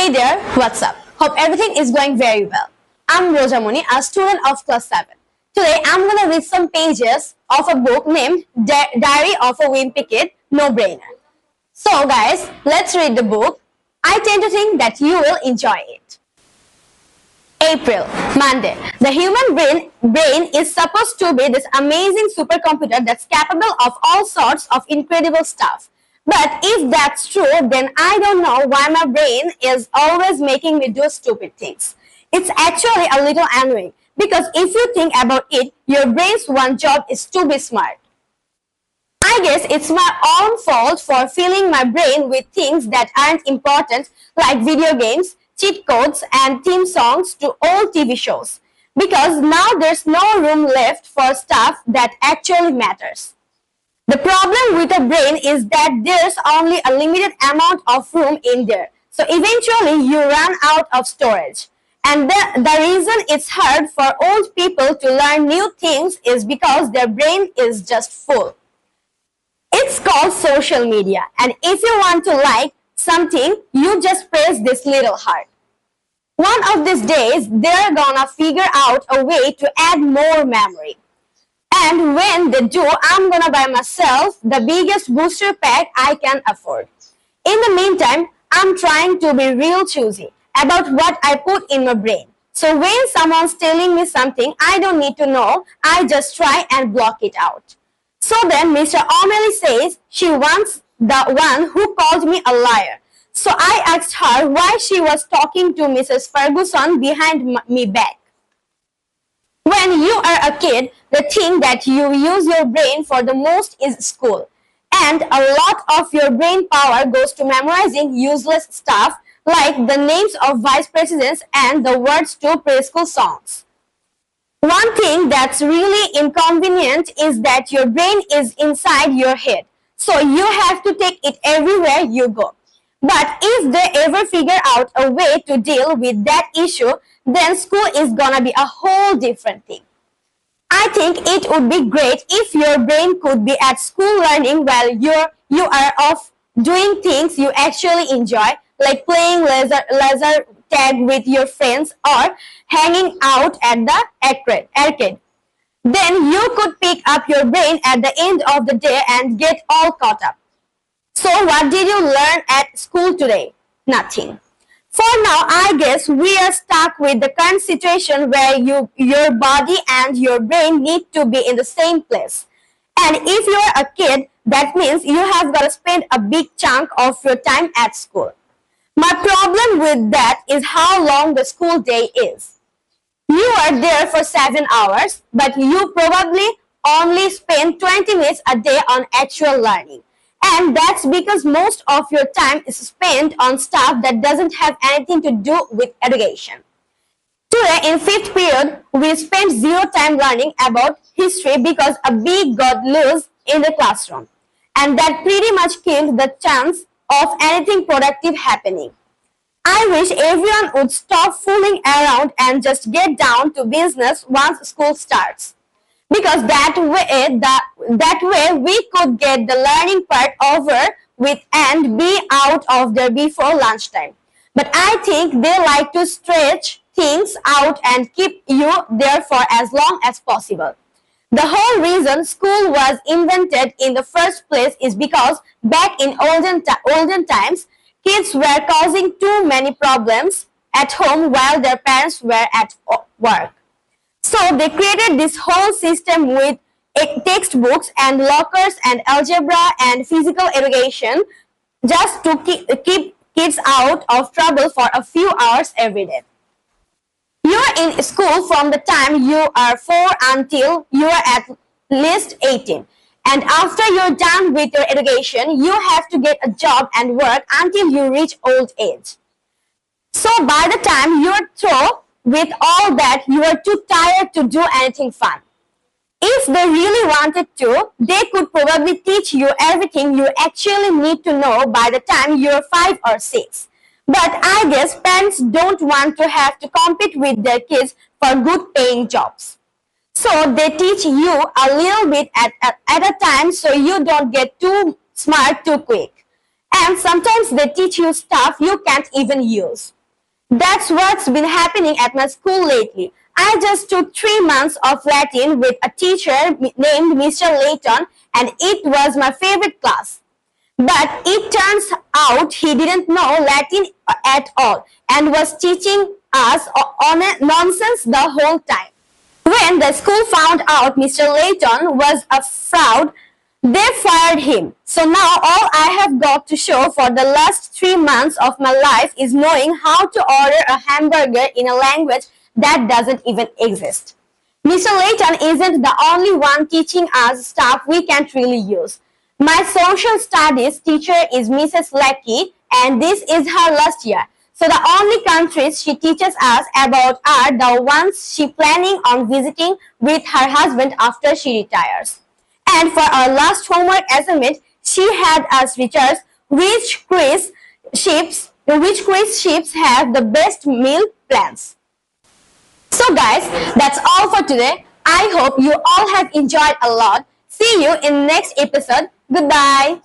Hey there, what's up? Hope everything is going very well. I'm Rojamoni, a student of class 7. Today I'm going to read some pages of a book named Diary of a Wimpy Kid, No Brainer. So guys, let's read the book. I tend to think that you will enjoy it. April, Monday. The human brain is supposed to be this amazing supercomputer that's capable of all sorts of incredible stuff. But if that's true, then I don't know why my brain is always making me do stupid things. It's actually a little annoying because if you think about it, your brain's one job is to be smart. I guess it's my own fault for filling my brain with things that aren't important, like video games, cheat codes, and theme songs to old TV shows. Because now there's no room left for stuff that actually matters. The problem with a brain is that there's only a limited amount of room in there. So eventually you run out of storage. And the reason it's hard for old people to learn new things is because their brain is just full. It's called social media. And if you want to like something, you just press this little heart. One of these days, they're gonna figure out a way to add more memory. And when they do, I'm gonna buy myself the biggest booster pack I can afford. In the meantime, I'm trying to be real choosy about what I put in my brain. So when someone's telling me something I don't need to know, I just try and block it out. So then Mr. O'Malley says she wants the one who called me a liar. So I asked her why she was talking to Mrs. Ferguson behind me back. When you are a kid, the thing that you use your brain for the most is school. And a lot of your brain power goes to memorizing useless stuff like the names of vice presidents and the words to preschool songs. One thing that's really inconvenient is that your brain is inside your head. So you have to take it everywhere you go. But if they ever figure out a way to deal with that issue, then school is gonna be a whole different thing. I think it would be great if your brain could be at school learning while you are off doing things you actually enjoy, like playing laser tag with your friends or hanging out at the arcade. Then you could pick up your brain at the end of the day and get all caught up. So what did you learn at school today? Nothing. For now, I guess we are stuck with the current situation where your body and your brain need to be in the same place. And if you are a kid, that means you have got to spend a big chunk of your time at school. My problem with that is how long the school day is. You are there for 7 hours, but you probably only spend 20 minutes a day on actual learning. And that's because most of your time is spent on stuff that doesn't have anything to do with education. Today in 5th period, we spent 0 time learning about history because a bee got loose in the classroom. And that pretty much killed the chance of anything productive happening. I wish everyone would stop fooling around and just get down to business once school starts. Because that way we could get the learning part over with and be out of there before lunchtime. But I think they like to stretch things out and keep you there for as long as possible. The whole reason school was invented in the first place is because back in olden times, kids were causing too many problems at home while their parents were at work. So they created this whole system with textbooks and lockers and algebra and physical education just to keep kids out of trouble for a few hours every day. You're in school from the time you are 4 until you are at least 18. And after you're done with your education, you have to get a job and work until you reach old age. So by the time you're through with all that, you are too tired to do anything fun. If they really wanted to, they could probably teach you everything you actually need to know by the time you're 5 or 6. But I guess parents don't want to have to compete with their kids for good paying jobs. So they teach you a little bit at a time so you don't get too smart too quick. And sometimes they teach you stuff you can't even use. That's what's been happening at my school lately. I just took 3 months of Latin with a teacher named Mr. Layton, and it was my favorite class. But it turns out he didn't know Latin at all and was teaching us on a nonsense the whole time. When the school found out Mr. Layton was a fraud, they fired him. So now all I have got to show for the last 3 months of my life is knowing how to order a hamburger in a language that doesn't even exist. Mr. Layton isn't the only one teaching us stuff we can't really use. My social studies teacher is Mrs. Lecky, and this is her last year. So the only countries she teaches us about are the ones she planning on visiting with her husband after she retires. And for our last homework assignment, she had us research which cruise ships have the best meal plans. So guys, that's all for today. I hope you all have enjoyed a lot. See you in next episode. Goodbye.